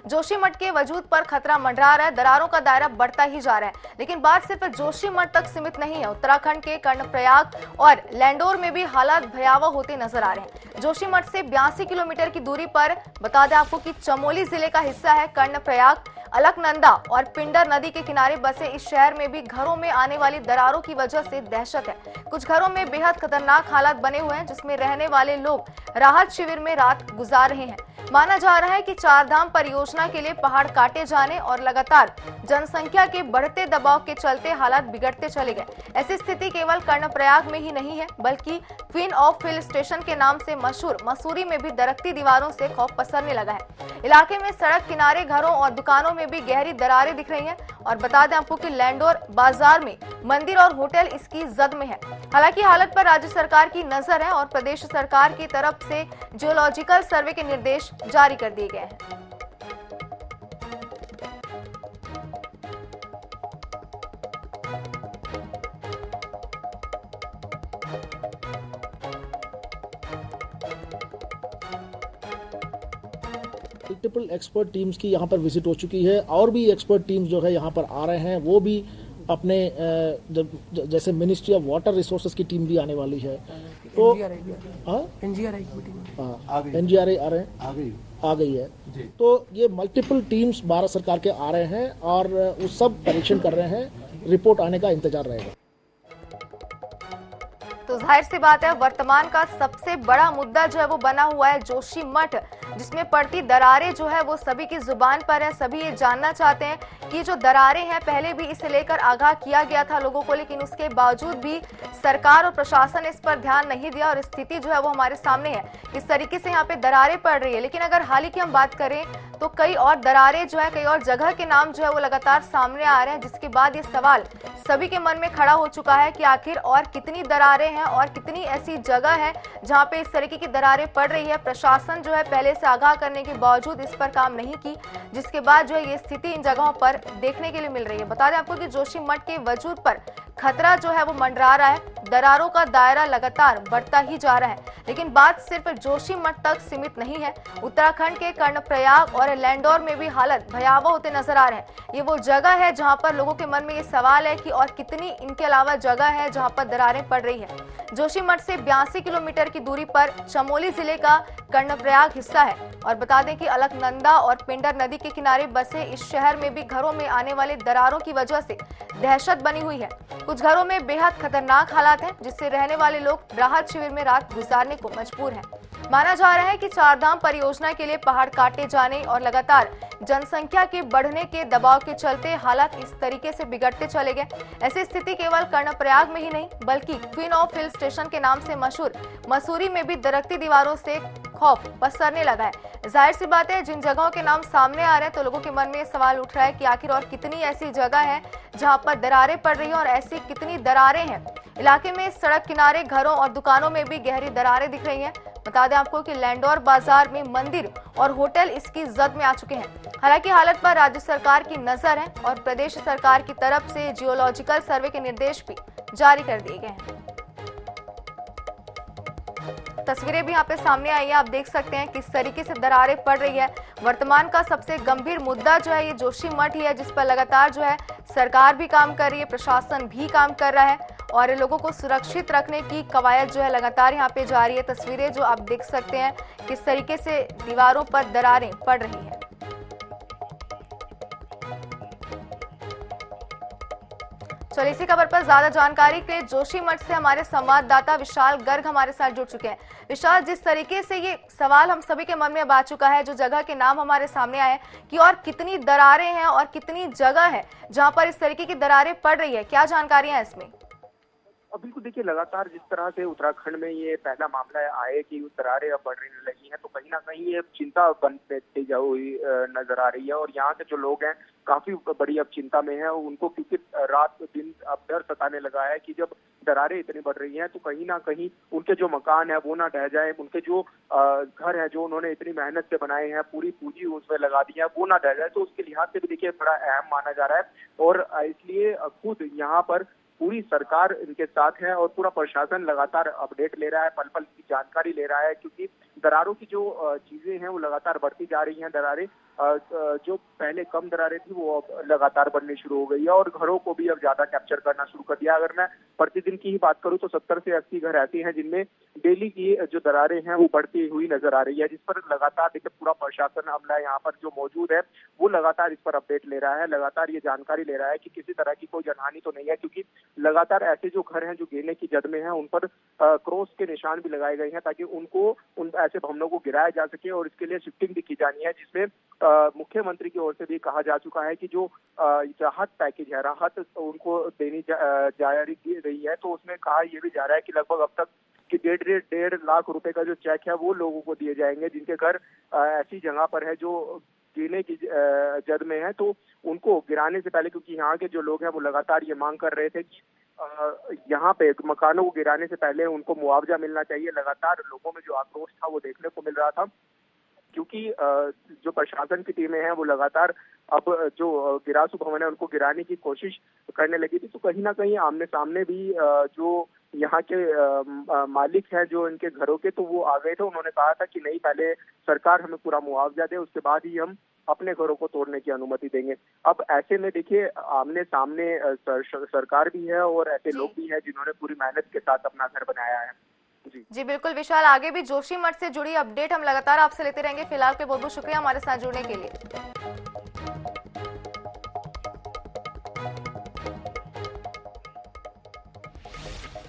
जोशीमठ के वजूद पर खतरा मंडरा रहा है, दरारों का दायरा बढ़ता ही जा रहा है। लेकिन बात सिर्फ जोशीमठ तक सीमित नहीं है, उत्तराखंड के कर्णप्रयाग और लैंडोर में भी हालात भयावह होते नजर आ रहे हैं। जोशीमठ से 82 किलोमीटर की दूरी पर बता दें आपको कि चमोली जिले का हिस्सा है कर्णप्रयाग। अलकनंदा और पिंडर नदी के किनारे बसे इस शहर में भी घरों में आने वाली दरारों की वजह से दहशत है। कुछ घरों में बेहद खतरनाक हालात बने हुए हैं, जिसमें रहने वाले लोग राहत शिविर में रात गुजार रहे हैं। माना जा रहा है कि चारधाम परियोजना के लिए पहाड़ काटे जाने और लगातार जनसंख्या के बढ़ते दबाव के चलते हालात बिगड़ते चले गए। ऐसी स्थिति केवल कर्णप्रयाग में ही नहीं है, बल्कि क्वीन ऑफ हिल स्टेशन के नाम से मशहूर मसूरी में भी दरकती दीवारों से खौफ पसरने लगा है। इलाके में सड़क किनारे घरों और दुकानों में भी गहरी दरारें दिख रही हैं। और बता दें आपको कि लैंडोर बाजार में मंदिर और होटल इसकी जद में है। हालांकि हालत पर राज्य सरकार की नजर है और प्रदेश सरकार की तरफ से जियोलॉजिकल सर्वे के निर्देश जारी कर दिए गए हैं। मल्टीपल एक्सपर्ट टीम्स की यहाँ पर विजिट हो चुकी है और भी एक्सपर्ट टीम्स जो है यहाँ पर आ रहे हैं। वो भी अपने जैसे मिनिस्ट्री ऑफ वाटर रिसोर्सेज की टीम भी आने वाली है। तो एनजीआरआई आ गई है। तो ये मल्टीपल टीम्स भारत सरकार के आ रहे हैं और वो सब परीक्षण कर रहे हैं। रिपोर्ट आने का इंतजार रहेगा। तो जाहिर सी बात है, वर्तमान का सबसे बड़ा मुद्दा जो है वो बना हुआ है जोशीमठ, जिसमें पड़ती दरारें जो है वो सभी की जुबान पर है। सभी ये जानना चाहते हैं कि जो दरारें हैं, पहले भी इसे लेकर आगाह किया गया था लोगों को, लेकिन उसके बावजूद भी सरकार और प्रशासन इस पर ध्यान नहीं दिया और स्थिति जो है वो हमारे सामने है। इस तरीके से यहाँ पे दरारें पड़ रही है। लेकिन अगर हाल ही की हम बात करें तो कई और दरारें जो है, कई और जगह के नाम जो है वो लगातार सामने आ रहे हैं, जिसके बाद ये सवाल सभी के मन में खड़ा हो चुका है कि आखिर और कितनी दरारें हैं और कितनी ऐसी जगह है जहां पे इस तरीके की दरारें पड़ रही है। प्रशासन जो है पहले से आगाह करने के बावजूद इस पर काम नहीं की, जिसके बाद जो है ये स्थिति इन जगहों पर देखने के लिए मिल रही है। बता दें आपको कि जोशीमठ के वजूद पर खतरा जो है वो मंडरा रहा है, दरारों का दायरा लगातार बढ़ता ही जा रहा है। लेकिन बात सिर्फ जोशीमठ तक सीमित नहीं है, उत्तराखंड के कर्णप्रयाग और लैंडोर में भी हालत भयावह होते नजर आ रहे हैं। ये वो जगह है जहां पर लोगों के मन में ये सवाल है कि और कितनी इनके अलावा जगह है जहां पर दरारें पड़ रही है। जोशीमठ से 82 किलोमीटर की दूरी पर चमोली जिले का कर्णप्रयाग हिस्सा है। और बता दें कि अलकनंदा और पिंडर नदी के किनारे बसे इस शहर में भी घरों में आने वाले दरारों की वजह से दहशत बनी हुई है। कुछ घरों में बेहद खतरनाक हालात हैं, जिससे रहने वाले लोग राहत शिविर में रात गुजारने को मजबूर हैं। माना जा रहा है कि चारधाम परियोजना के लिए पहाड़ काटे जाने और लगातार जनसंख्या के बढ़ने के दबाव के चलते हालात इस तरीके से बिगड़ते चले गए। ऐसी स्थिति केवल कर्णप्रयाग में ही नहीं, बल्कि क्वीन ऑफ हिल स्टेशन के नाम से मशहूर मसूरी में भी दरकती दीवारों से खौफ पसरने लगा है। जाहिर सी बात है, जिन जगहों के नाम सामने आ रहे हैं तो लोगों के मन में सवाल उठ रहा है कि आखिर और कितनी ऐसी जगह है जहां पर दरारें पड़ रही हैं और ऐसी कितनी दरारें हैं। इलाके में सड़क किनारे घरों और दुकानों में भी गहरी दरारें दिख रही हैं। बता दें आपको कि लैंडोर बाजार में मंदिर और होटल इसकी जद में आ चुके हैं। हालांकि हालत पर राज्य सरकार की नजर है और प्रदेश सरकार की तरफ से जियोलॉजिकल सर्वे के निर्देश भी जारी कर दिए गए हैं। तस्वीरें भी यहाँ पे सामने आई है, आप देख सकते हैं किस तरीके से दरारें पड़ रही है। वर्तमान का सबसे गंभीर मुद्दा जो है ये जोशीमठ ही है, जिस पर लगातार जो है सरकार भी काम कर रही है, प्रशासन भी काम कर रहा है और लोगों को सुरक्षित रखने की कवायद जो है लगातार यहाँ पे जारी है। तस्वीरें जो आप देख सकते हैं किस तरीके से दीवारों पर दरारें पड़ रही है। चलिए इसी खबर पर ज्यादा जानकारी के लिए जोशीमठ से हमारे संवाददाता विशाल गर्ग हमारे साथ जुड़ चुके हैं। विशाल, जिस तरीके से ये सवाल हम सभी के मन में अब आ चुका है, जो जगह के नाम हमारे सामने आए कि और कितनी दरारें हैं और कितनी जगह है जहां पर इस तरीके की दरारें पड़ रही है, क्या जानकारियां हैं इसमें? बिल्कुल, देखिए लगातार जिस तरह से उत्तराखंड में ये पहला मामला आए कि दरारें अब बढ़ने लगी हैं, तो कहीं ना कहीं ये चिंता बनती हुई नजर आ रही है। और यहाँ के जो लोग हैं काफी बड़ी अब चिंता में है उनको, क्योंकि रात दिन अब डर सताने लगा है कि जब दरारें इतनी बढ़ रही हैं तो कहीं ना कहीं उनके जो मकान है वो ना ढह जाए, उनके जो घर है जो उन्होंने इतनी मेहनत से बनाए हैं, पूरी पूंजी उसमें लगा दी है, वो ना ढह जाए। तो उसके लिहाज से भी देखिए बड़ा अहम माना जा रहा है और इसलिए खुद यहाँ पर पूरी सरकार इनके साथ है और पूरा प्रशासन लगातार अपडेट ले रहा है, पल पल की जानकारी ले रहा है, क्योंकि दरारों की जो चीजें हैं वो लगातार बढ़ती जा रही हैं। दरारें जो पहले कम दरारें थी वो अब लगातार बननी शुरू हो गई है और घरों को भी अब ज्यादा कैप्चर करना शुरू कर दिया। अगर मैं प्रतिदिन की ही बात करूं तो 70 से 80 घर ऐसे हैं जिनमें डेली की जो दरारें हैं वो बढ़ती हुई नजर आ रही है, जिस पर लगातार देखिए पूरा प्रशासन अमला यहाँ पर जो मौजूद है वो लगातार इस पर अपडेट ले रहा है, लगातार ये जानकारी ले रहा है कि किसी तरह की कोई जनहानि तो नहीं है, क्योंकि लगातार ऐसे जो घर हैं जो गिरने की जद में है उन पर क्रॉस के निशान भी लगाए गए हैं ताकि उनको उन ऐसे भवनों को गिराया जा सके और इसके लिए शिफ्टिंग भी की जानी है, जिसमें मुख्यमंत्री की ओर से भी कहा जा चुका है कि जो राहत पैकेज है, राहत उनको देनी जा रही है, तो उसमें कहा यह भी जा रहा है कि लगभग अब तक कि 1.5 लाख रुपए का जो चेक है वो लोगों को दिए जाएंगे जिनके घर ऐसी जगह पर है जो गिरने की जद में है। तो उनको गिराने से पहले, क्योंकि यहाँ के जो लोग हैं वो लगातार ये मांग कर रहे थे कि यहाँ पे मकानों को गिराने से पहले उनको मुआवजा मिलना चाहिए। लगातार लोगों में जो आक्रोश था वो देखने को मिल रहा था, क्योंकि जो प्रशासन की टीमें हैं वो लगातार अब जो गिरासू भवन है उनको गिराने की कोशिश करने लगी थी। तो कहीं ना कहीं आमने सामने भी जो यहाँ के मालिक हैं जो इनके घरों के, तो वो आ गए थे। उन्होंने कहा था कि नहीं, पहले सरकार हमें पूरा मुआवजा दे, उसके बाद ही हम अपने घरों को तोड़ने की अनुमति देंगे। अब ऐसे में देखिए आमने सामने सरकार भी है और ऐसे लोग भी हैं जिन्होंने पूरी मेहनत के साथ अपना घर बनाया है। जी बिल्कुल विशाल, आगे भी जोशीमठ से जुड़ी अपडेट हम लगातार आपसे लेते रहेंगे। फिलहाल के बहुत बहुत शुक्रिया हमारे साथ जुड़ने के लिए।